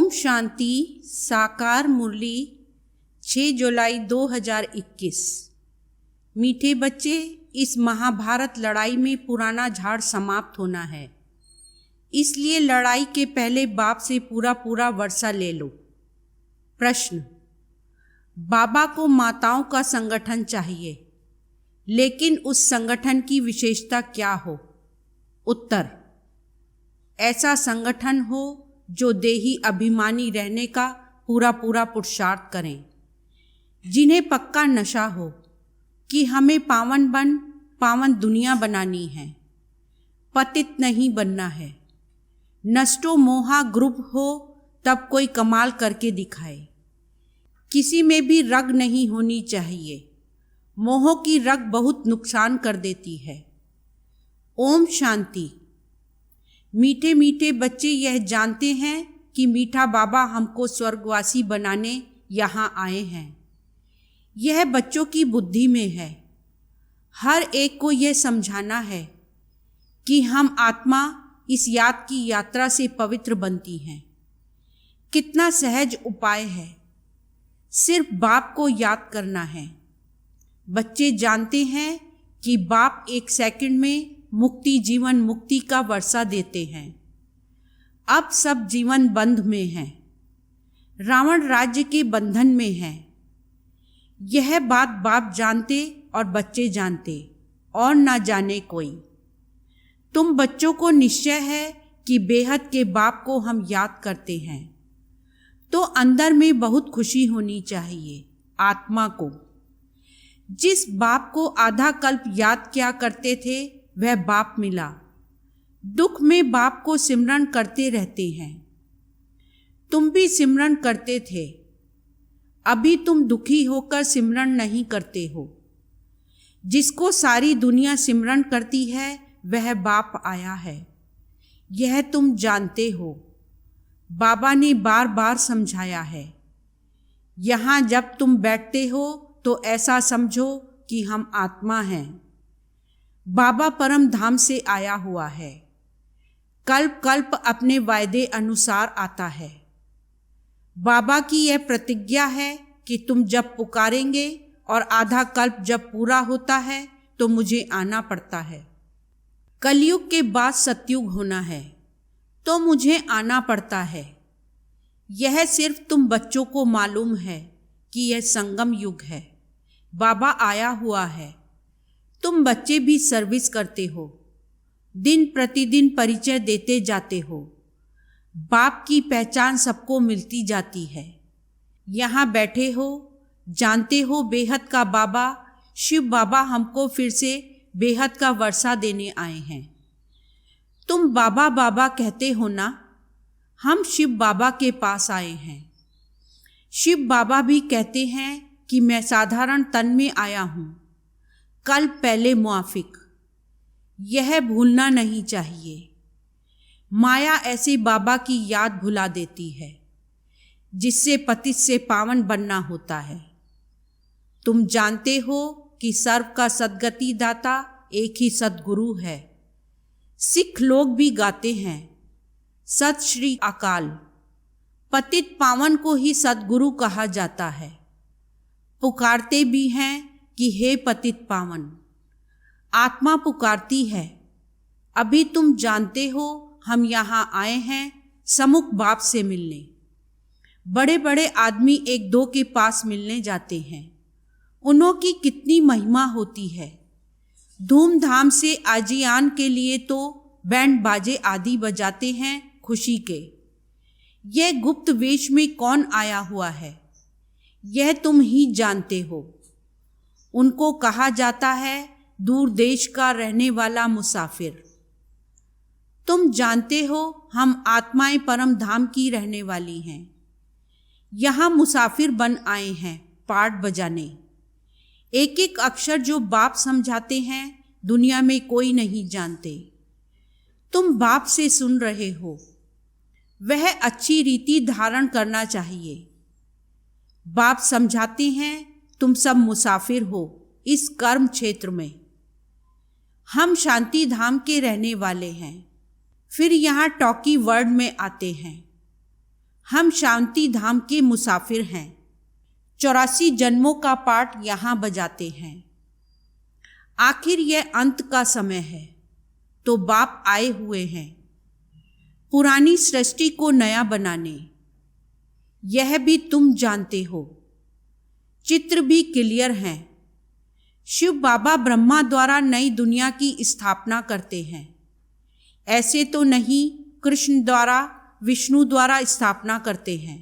ओम शांति। साकार मुरली 6 जुलाई 2021। मीठे बच्चे, इस महाभारत लड़ाई में पुराना झाड़ समाप्त होना है, इसलिए लड़ाई के पहले बाप से पूरा वर्षा ले लो। प्रश्न: बाबा को माताओं का संगठन चाहिए, लेकिन उस संगठन की विशेषता क्या हो? उत्तर: ऐसा संगठन हो जो देही अभिमानी रहने का पूरा पुरुषार्थ करें, जिन्हें पक्का नशा हो कि हमें पावन दुनिया बनानी है, पतित नहीं बनना है। नष्टो मोहा ग्रुप हो तब कोई कमाल करके दिखाए। किसी में भी रग नहीं होनी चाहिए, मोह की रग बहुत नुकसान कर देती है। ओम शांति। मीठे मीठे बच्चे यह जानते हैं कि मीठा बाबा हमको स्वर्गवासी बनाने यहाँ आए हैं। यह बच्चों की बुद्धि में है। हर एक को यह समझाना है कि हम आत्मा इस याद की यात्रा से पवित्र बनती हैं। कितना सहज उपाय है, सिर्फ बाप को याद करना है। बच्चे जानते हैं कि बाप एक सेकंड में मुक्ति जीवन मुक्ति का वर्षा देते हैं। अब सब जीवन बंध में है, रावण राज्य के बंधन में है। यह बात बाप जानते और बच्चे जानते, और ना जाने कोई। तुम बच्चों को निश्चय है कि बेहद के बाप को हम याद करते हैं, तो अंदर में बहुत खुशी होनी चाहिए। आत्मा को जिस बाप को आधा कल्प याद किया करते थे, वह बाप मिला। दुख में बाप को सिमरन करते रहते हैं। तुम भी सिमरन करते थे, अभी तुम दुखी होकर सिमरन नहीं करते हो। जिसको सारी दुनिया सिमरन करती है, वह बाप आया है, यह तुम जानते हो। बाबा ने बार बार समझाया है। यहाँ जब तुम बैठते हो तो ऐसा समझो कि हम आत्मा हैं। बाबा परम धाम से आया हुआ है, कल्प कल्प अपने वायदे अनुसार आता है। बाबा की यह प्रतिज्ञा है कि तुम जब पुकारेंगे और आधा कल्प जब पूरा होता है तो मुझे आना पड़ता है। कलयुग के बाद सतयुग होना है, तो मुझे आना पड़ता है। यह सिर्फ तुम बच्चों को मालूम है कि यह संगम युग है, बाबा आया हुआ है। तुम बच्चे भी सर्विस करते हो, दिन प्रतिदिन परिचय देते जाते हो। बाप की पहचान सबको मिलती जाती है। यहाँ बैठे हो, जानते हो बेहद का बाबा शिव बाबा हमको फिर से बेहद का वर्षा देने आए हैं। तुम बाबा बाबा कहते हो ना, हम शिव बाबा के पास आए हैं। शिव बाबा भी कहते हैं कि मैं साधारण तन में आया हूँ, कल पहले मुआफिक। यह भूलना नहीं चाहिए। माया ऐसे बाबा की याद भुला देती है, जिससे पतित से पावन बनना होता है। तुम जानते हो कि सर्व का सद्गति दाता एक ही सद्गुरु है। सिख लोग भी गाते हैं, सत श्री अकाल। पतित पावन को ही सद्गुरु कहा जाता है। पुकारते भी हैं कि हे पतित पावन। आत्मा पुकारती है। अभी तुम जानते हो हम यहाँ आए हैं समुख बाप से मिलने। बड़े बड़े आदमी एक दो के पास मिलने जाते हैं, उन्हों की कितनी महिमा होती है। धूमधाम से आजियान के लिए तो बैंड बाजे आदि बजाते हैं खुशी के। यह गुप्त वेश में कौन आया हुआ है, यह तुम ही जानते हो। उनको कहा जाता है दूर देश का रहने वाला मुसाफिर। तुम जानते हो हम आत्माएं परम धाम की रहने वाली हैं। यहाँ मुसाफिर बन आए हैं पाठ बजाने। एक एक अक्षर जो बाप समझाते हैं दुनिया में कोई नहीं जानते। तुम बाप से सुन रहे हो, वह अच्छी रीति धारण करना चाहिए। बाप समझाते हैं तुम सब मुसाफिर हो इस कर्म क्षेत्र में। हम शांति धाम के रहने वाले हैं, फिर यहाँ टॉकी वर्ल्ड में आते हैं। हम शांति धाम के मुसाफिर हैं, 84 जन्मों का पाठ यहाँ बजाते हैं। आखिर यह अंत का समय है तो बाप आए हुए हैं पुरानी सृष्टि को नया बनाने। यह भी तुम जानते हो, चित्र भी क्लियर हैं। शिव बाबा ब्रह्मा द्वारा नई दुनिया की स्थापना करते हैं, ऐसे तो नहीं कृष्ण द्वारा विष्णु द्वारा स्थापना करते हैं।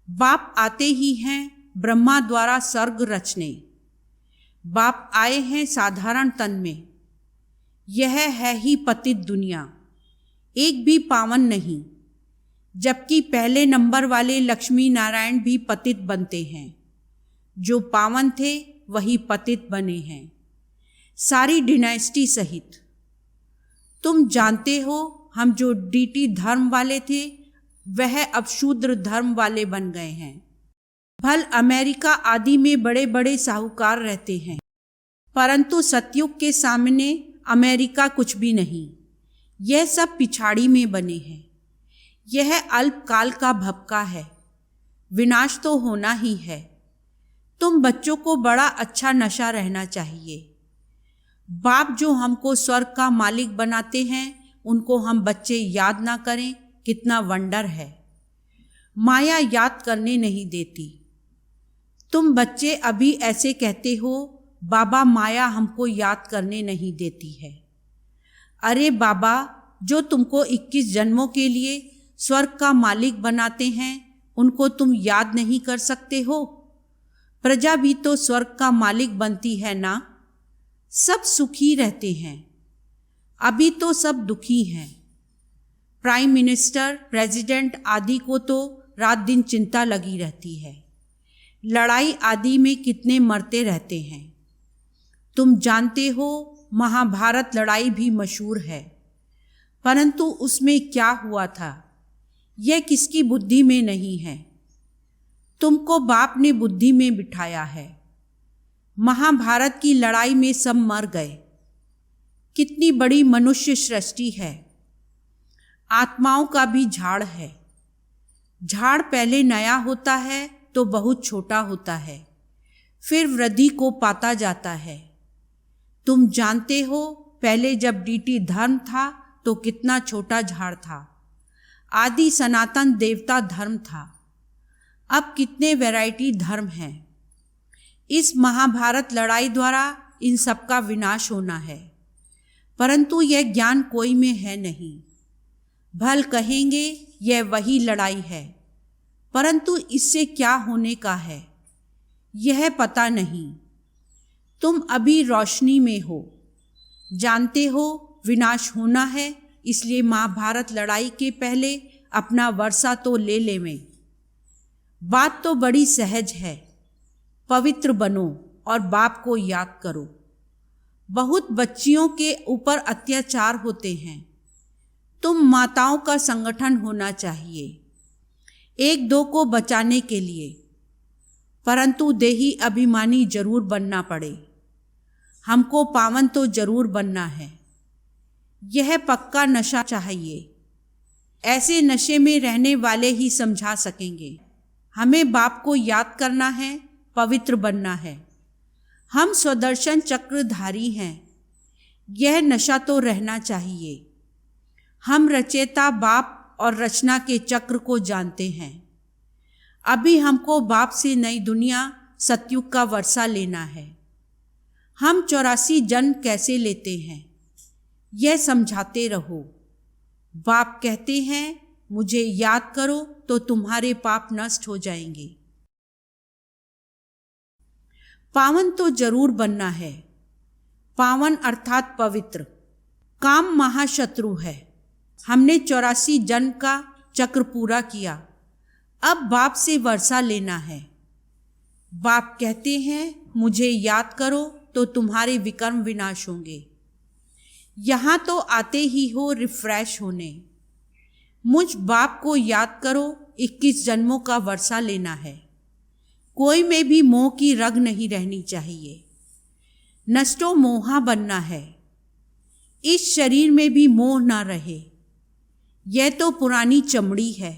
बाप आते ही हैं ब्रह्मा द्वारा स्वर्ग रचने। बाप आए हैं साधारण तन में। यह है ही पतित दुनिया, एक भी पावन नहीं, जबकि पहले नंबर वाले लक्ष्मी नारायण भी पतित बनते हैं। जो पावन थे वही पतित बने हैं, सारी डिनाइस्टी सहित। तुम जानते हो, हम जो डीटी धर्म वाले थे वह अब शूद्र धर्म वाले बन गए हैं। भल अमेरिका आदि में बड़े बड़े साहूकार रहते हैं, परंतु सतयुग के सामने अमेरिका कुछ भी नहीं। यह सब पिछाड़ी में बने हैं। यह अल्पकाल का भपका है, विनाश तो होना ही है। तुम बच्चों को बड़ा अच्छा नशा रहना चाहिए। बाप जो हमको स्वर्ग का मालिक बनाते हैं, उनको हम बच्चे याद ना करें, कितना वंडर है। माया याद करने नहीं देती। तुम बच्चे अभी ऐसे कहते हो, बाबा माया हमको याद करने नहीं देती है। अरे बाबा, जो तुमको 21 जन्मों के लिए स्वर्ग का मालिक बनाते हैं, उनको तुम याद नहीं कर सकते हो? प्रजा भी तो स्वर्ग का मालिक बनती है ना। सब सुखी रहते हैं, अभी तो सब दुखी हैं। प्राइम मिनिस्टर, प्रेसिडेंट आदि को तो रात दिन चिंता लगी रहती है। लड़ाई आदि में कितने मरते रहते हैं। तुम जानते हो, महाभारत लड़ाई भी मशहूर है, परंतु उसमें क्या हुआ था यह किसकी बुद्धि में नहीं है। तुमको बाप ने बुद्धि में बिठाया है। महाभारत की लड़ाई में सब मर गए। कितनी बड़ी मनुष्य सृष्टि है। आत्माओं का भी झाड़ है। झाड़ पहले नया होता है तो बहुत छोटा होता है, फिर वृद्धि को पाता जाता है। तुम जानते हो, पहले जब डीटी धर्म था तो कितना छोटा झाड़ था। आदि सनातन देवता धर्म था। अब कितने वैरायटी धर्म हैं। इस महाभारत लड़ाई द्वारा इन सब का विनाश होना है, परंतु यह ज्ञान कोई में है नहीं। भल कहेंगे यह वही लड़ाई है, परंतु इससे क्या होने का है यह पता नहीं। तुम अभी रोशनी में हो, जानते हो विनाश होना है, इसलिए महाभारत लड़ाई के पहले अपना वर्षा तो ले लेवें। बात तो बड़ी सहज है। पवित्र बनो और बाप को याद करो। बहुत बच्चियों के ऊपर अत्याचार होते हैं। तुम माताओं का संगठन होना चाहिए, एक दो को बचाने के लिए, परंतु देही अभिमानी जरूर बनना पड़े। हमको पावन तो जरूर बनना है। यह पक्का नशा चाहिए। ऐसे नशे में रहने वाले ही समझा सकेंगे। हमें बाप को याद करना है, पवित्र बनना है। हम स्वदर्शन चक्रधारी हैं। यह नशा तो रहना चाहिए। हम रचयिता बाप और रचना के चक्र को जानते हैं। अभी हमको बाप से नई दुनिया सतयुग का वर्षा लेना है। हम 84 जन्म कैसे लेते हैं यह समझाते रहो। बाप कहते हैं, मुझे याद करो तो तुम्हारे पाप नष्ट हो जाएंगे। पावन तो जरूर बनना है। पावन अर्थात पवित्र। काम महाशत्रु है। हमने 84 जन्म का चक्र पूरा किया। अब बाप से वर्षा लेना है। बाप कहते हैं, मुझे याद करो तो तुम्हारे विकर्म विनाश होंगे। यहाँ तो आते ही हो रिफ्रेश होने। मुझ बाप को याद करो, 21 जन्मों का वर्षा लेना है। कोई में भी मोह की रग नहीं रहनी चाहिए। नष्टो मोहा बनना है। इस शरीर में भी मोह ना रहे। यह तो पुरानी चमड़ी है।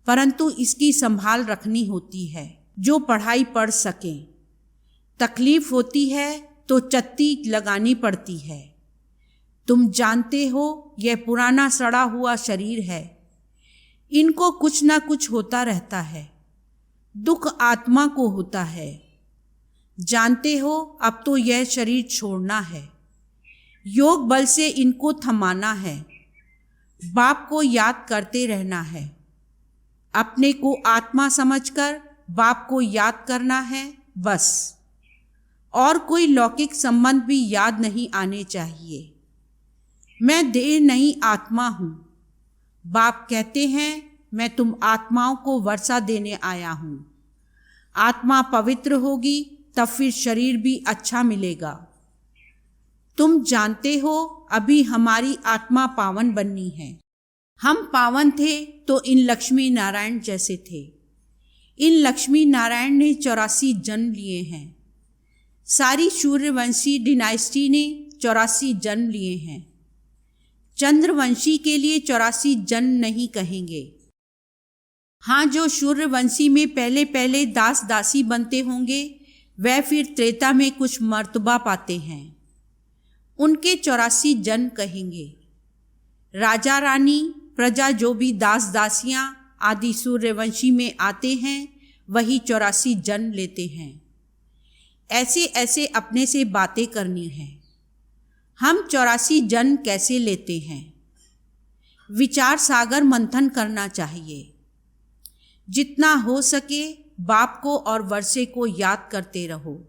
परंतु इसकी संभाल रखनी होती है। जो पढ़ाई पढ़ सकें। तकलीफ होती है तो चत्ती लगानी पड़ती है। तुम जानते हो यह पुराना सड़ा हुआ शरीर है, इनको कुछ ना कुछ होता रहता है। दुख आत्मा को होता है। जानते हो अब तो यह शरीर छोड़ना है। योग बल से इनको थमाना है। बाप को याद करते रहना है। अपने को आत्मा समझकर बाप को याद करना है, बस। और कोई लौकिक संबंध भी याद नहीं आने चाहिए। मैं देह नहीं आत्मा हूँ। बाप कहते हैं मैं तुम आत्माओं को वर्षा देने आया हूँ। आत्मा पवित्र होगी तब फिर शरीर भी अच्छा मिलेगा। तुम जानते हो अभी हमारी आत्मा पावन बननी है। हम पावन थे तो इन लक्ष्मी नारायण जैसे थे। इन लक्ष्मी नारायण ने 84 जन्म लिए हैं। सारी सूर्यवंशी डिनाइस्टी ने 84 जन्म लिए हैं। चंद्रवंशी के लिए 84 जन्म नहीं कहेंगे। हाँ, जो सूर्यवंशी में पहले पहले दास दासी बनते होंगे वह फिर त्रेता में कुछ मर्तबा पाते हैं, उनके 84 जन्म कहेंगे। राजा रानी प्रजा जो भी दास दासियां आदि सूर्यवंशी में आते हैं वही 84 जन्म लेते हैं। ऐसे ऐसे अपने से बातें करनी है। हम 84 जन्म कैसे लेते हैं? विचार सागर मंथन करना चाहिए। जितना हो सके बाप को और वर्षे को याद करते रहो।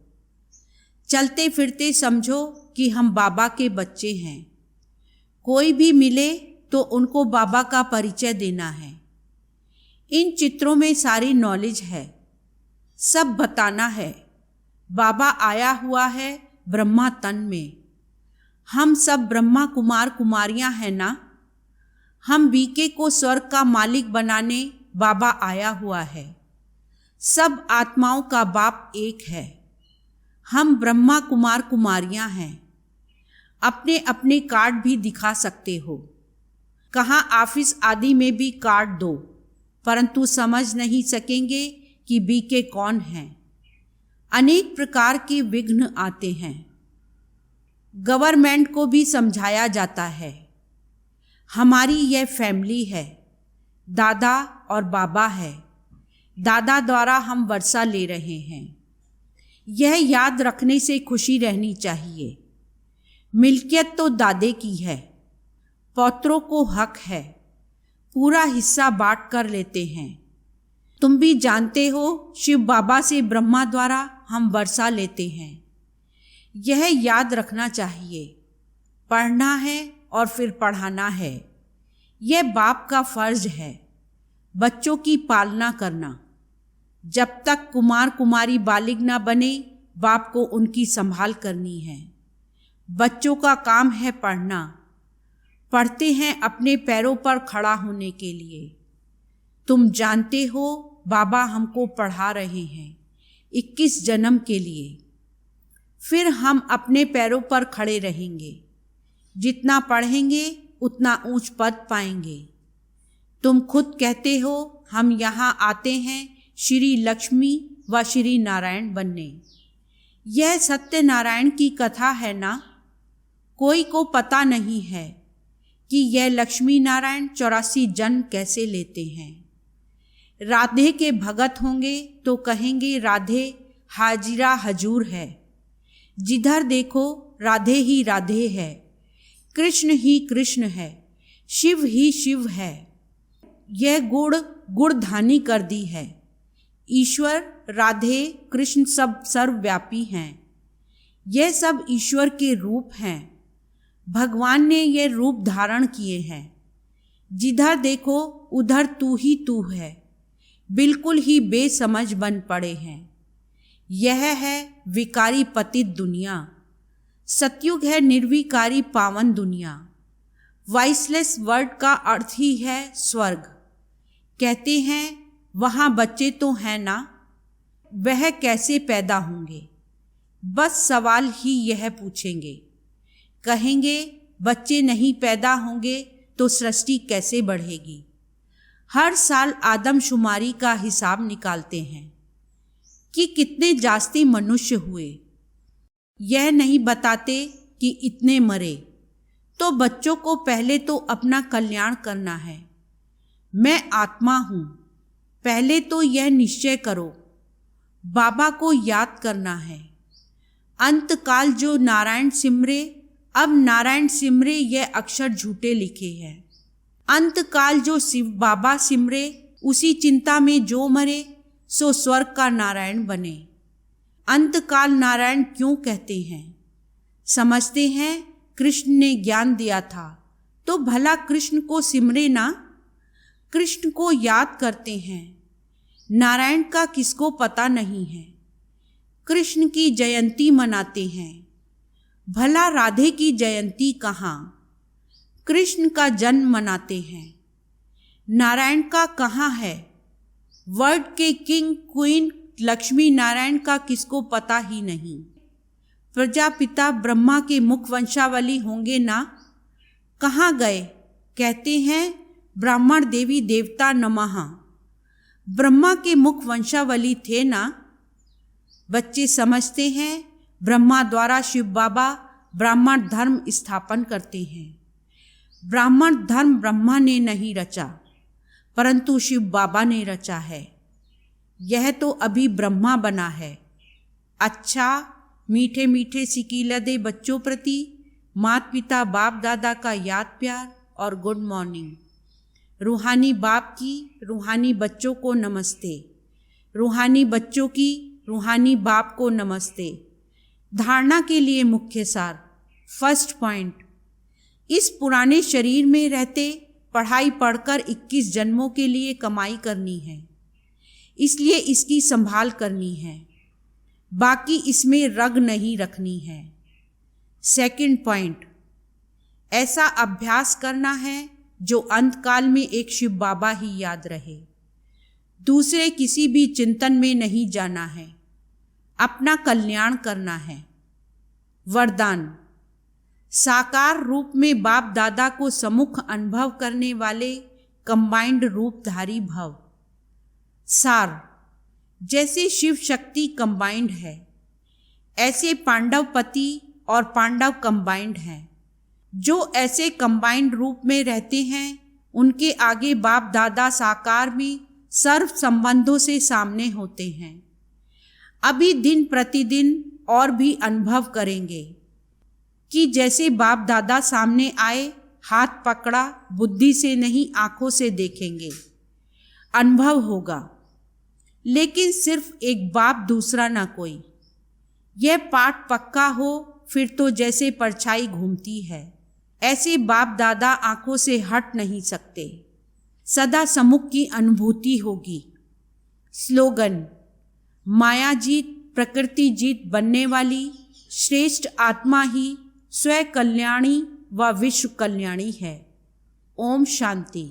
चलते फिरते समझो कि हम बाबा के बच्चे हैं। कोई भी मिले तो उनको बाबा का परिचय देना है। इन चित्रों में सारी नॉलेज है, सब बताना है। बाबा आया हुआ है ब्रह्मा तन में। हम सब ब्रह्मा कुमार कुमारियां हैं ना। हम बीके को स्वर्ग का मालिक बनाने बाबा आया हुआ है। सब आत्माओं का बाप एक है। हम ब्रह्मा कुमार कुमारियां हैं। अपने अपने कार्ड भी दिखा सकते हो। कहाँ ऑफिस आदि में भी कार्ड दो, परंतु समझ नहीं सकेंगे कि बीके कौन है। अनेक प्रकार के विघ्न आते हैं। गवर्नमेंट को भी समझाया जाता है। हमारी यह फैमिली है, दादा और बाबा है। दादा द्वारा हम वर्षा ले रहे हैं। यह याद रखने से खुशी रहनी चाहिए। मिल्कियत तो दादे की है, पौत्रों को हक है। पूरा हिस्सा बांट कर लेते हैं। तुम भी जानते हो शिव बाबा से ब्रह्मा द्वारा हम वर्षा लेते हैं। यह याद रखना चाहिए। पढ़ना है और फिर पढ़ाना है। यह बाप का फर्ज है। बच्चों की पालना करना। जब तक कुमार कुमारी बालिग ना बने बाप को उनकी संभाल करनी है। बच्चों का काम है पढ़ना। पढ़ते हैं अपने पैरों पर खड़ा होने के लिए। तुम जानते हो बाबा हमको पढ़ा रहे हैं 21 जन्म के लिए। फिर हम अपने पैरों पर खड़े रहेंगे। जितना पढ़ेंगे उतना ऊंच पद पाएंगे। तुम खुद कहते हो हम यहाँ आते हैं श्री लक्ष्मी व श्री नारायण बनने। यह सत्यनारायण की कथा है ना। कोई को पता नहीं है कि यह लक्ष्मी नारायण 84 जन्म कैसे लेते हैं। राधे के भगत होंगे तो कहेंगे राधे हाजिरा हजूर है। जिधर देखो राधे ही राधे है। कृष्ण ही कृष्ण है। शिव ही शिव है। यह गुणधानी कर दी है। ईश्वर राधे कृष्ण सब सर्वव्यापी हैं। यह सब ईश्वर के रूप हैं। भगवान ने ये रूप धारण किए हैं। जिधर देखो उधर तू ही तू है। बिल्कुल ही बेसमझ बन पड़े हैं। यह है विकारी पतित दुनिया। सतयुग है निर्विकारी पावन दुनिया। वॉइसलेस वर्ड का अर्थ ही है स्वर्ग। कहते हैं वहाँ बच्चे तो हैं ना, वह कैसे पैदा होंगे? बस सवाल ही यह पूछेंगे। कहेंगे बच्चे नहीं पैदा होंगे तो सृष्टि कैसे बढ़ेगी? हर साल आदमशुमारी का हिसाब निकालते हैं कि कितने जास्ती मनुष्य हुए। यह नहीं बताते कि इतने मरे। तो बच्चों को पहले तो अपना कल्याण करना है। मैं आत्मा हूँ, पहले तो यह निश्चय करो। बाबा को याद करना है। अंतकाल जो नारायण सिमरे, अब नारायण सिमरे यह अक्षर झूठे लिखे हैं। अंतकाल जो शिव बाबा सिमरे, उसी चिंता में जो मरे, सो स्वर्ग का नारायण बने। अंतकाल नारायण क्यों कहते हैं? समझते हैं कृष्ण ने ज्ञान दिया था, तो भला कृष्ण को सिमरे ना। कृष्ण को याद करते हैं, नारायण का किसको पता नहीं है। कृष्ण की जयंती मनाते हैं, भला राधे की जयंती कहाँ। कृष्ण का जन्म मनाते हैं, नारायण का कहाँ है। वर्ल्ड के किंग क्वीन लक्ष्मी नारायण का किसको पता ही नहीं। प्रजापिता ब्रह्मा के मुख वंशावली होंगे ना, कहाँ गए? कहते हैं ब्राह्मण देवी देवता नमः। ब्रह्मा के मुख वंशावली थे ना। बच्चे समझते हैं ब्रह्मा द्वारा शिव बाबा ब्राह्मण धर्म स्थापन करते हैं। ब्राह्मण धर्म ब्रह्मा ने नहीं रचा, परंतु शिव बाबा ने रचा है। यह तो अभी ब्रह्मा बना है। अच्छा, मीठे मीठे सिकीलदे बच्चों प्रति माता पिता बाप दादा का याद प्यार और गुड मॉर्निंग। रूहानी बाप की रूहानी बच्चों को नमस्ते। रूहानी बच्चों की रूहानी बाप को नमस्ते। धारणा के लिए मुख्य सार। फर्स्ट पॉइंट, इस पुराने शरीर में रहते पढ़ाई पढ़कर 21 जन्मों के लिए कमाई करनी है, इसलिए इसकी संभाल करनी है। बाकी इसमें रग नहीं रखनी है। सेकंड पॉइंट, ऐसा अभ्यास करना है जो अंतकाल में एक शिव बाबा ही याद रहे। दूसरे किसी भी चिंतन में नहीं जाना है, अपना कल्याण करना है। वरदान, साकार रूप में बाप दादा को सम्मुख अनुभव करने वाले कंबाइंड रूपधारी भव। सार, जैसे शिव शक्ति कंबाइंड है, ऐसे पांडव पति और पांडव कंबाइंड हैं। जो ऐसे कंबाइंड रूप में रहते हैं, उनके आगे बाप दादा साकार में सर्व संबंधों से सामने होते हैं। अभी दिन प्रतिदिन और भी अनुभव करेंगे कि जैसे बाप दादा सामने आए, हाथ पकड़ा, बुद्धि से नहीं आंखों से देखेंगे। अनुभव होगा, लेकिन सिर्फ एक बाप, दूसरा ना कोई। यह पाठ पक्का हो, फिर तो जैसे परछाई घूमती है, ऐसे बाप दादा आंखों से हट नहीं सकते। सदा सम्मुख की अनुभूति होगी। स्लोगन, माया जीत प्रकृति जीत बनने वाली श्रेष्ठ आत्मा ही स्वयं कल्याणी व विश्व कल्याणी है। ओम शांति।